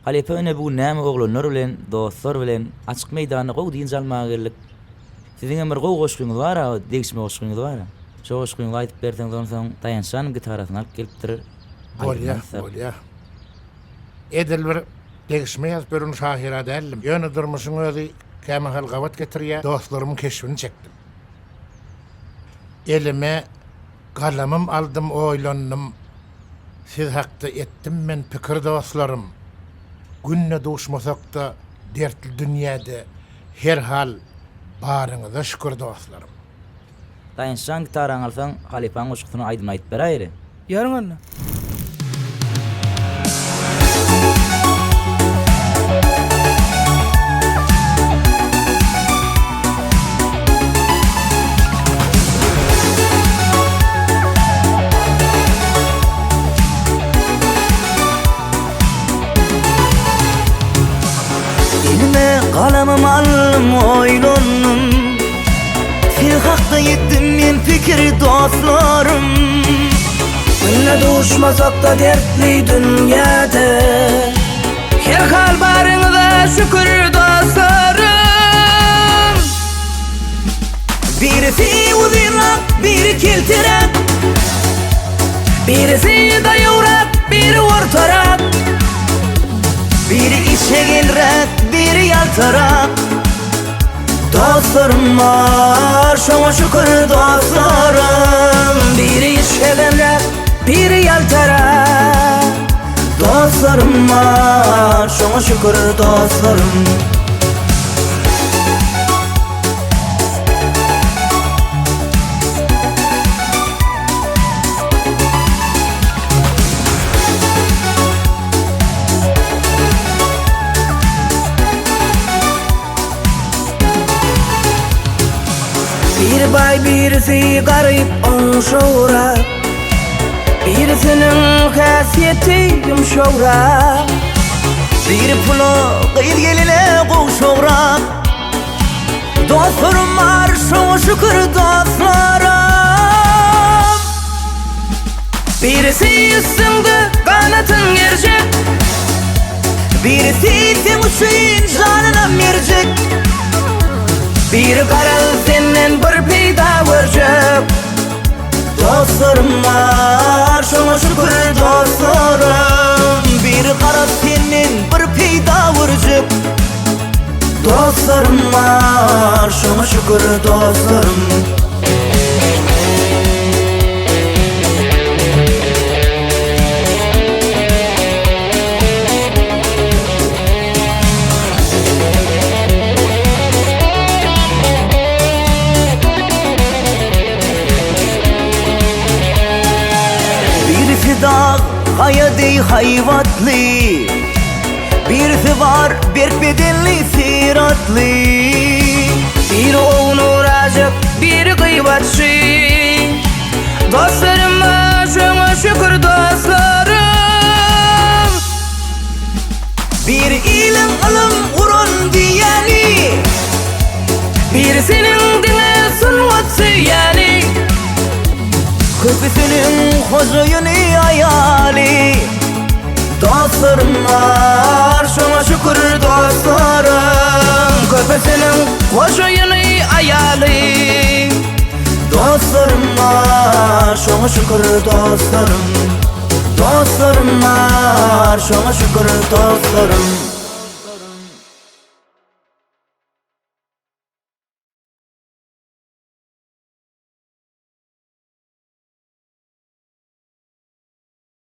Halepe öne bu näme oglanlar bilen, dostlar bilen açyk meýdanda gowy diýen jalmaga geldik. Siziň bir gowy goşgyňyz bar, degişme goşgyňyz bar. Şo goşgyňyzy aýdyp berseňiz ondan soň taýanşan gitarasyny alyp gelipdir. Bolýa. Edil bir degişme ýazyp berýän şahyra dälim. Ýöne durmuşyň özi käme halgawat getirýär, dostlarymyň keşfini çekdim. Elime kalamym aldım, oýlandym. Siz hakda etdim men pikir dostlarym. Günne duşmasak da dertli dünýäde her hal barıňyza şükür dostlarym. Taýanşan gitaraň alsaň, Halepaň goşgyny aýdym aýdyp berýär. Yarın anna. Elime kalamım aldım oylonum, siz hakda yetdim men pikir dostlarım. Günne duşmasak da dertli dünyada her hal barıňyza şükür dostlarım. Birisi uzirak, biri kiltirak, Birisi daýurak, biri ortarak, biri işe gelrak, biri yaltarak. Dostlarım var, şoňa şükür dostlarım. biri işe gelrak, biri yaltarak. Dostlarım var, şoňa şükür dostlarım. Bir bay birisi garip onşoğrak, birisinin hasiyeti yumşoğrak. Bir pulo gıyıl geline koşoğrak. Dostlarım var, şoňa şükür dostlarım. Birisi üstünde kanatın gerçek, Birisi sen üçün canına mercek. bir karal senden bir peyda görjek. Dostlarım var, şoňa şükür dostlarım. Bir qarap senden bir peýda görjek. Dostlarım var, şoňa şükür dostlarım. Birisi dağ, kaya dey hayvatlı, birisi var berk bedenli siratlı. Bir oğunu racıp, bir gıybatçı. Dostlarım var, şoňa şükür dostlarım. Bir ilim alım urun diyeli, Birisinin dine sunvat süýäli, köpüsünün hoşuyunu ayali. Dostlarım var, şoňa şükür dostlarım. köpesinin hoşuyunu ayalı. Dostlarım var, şoňa şükür dostlarım. Dostlarım var, şoňa şükür dostlarım.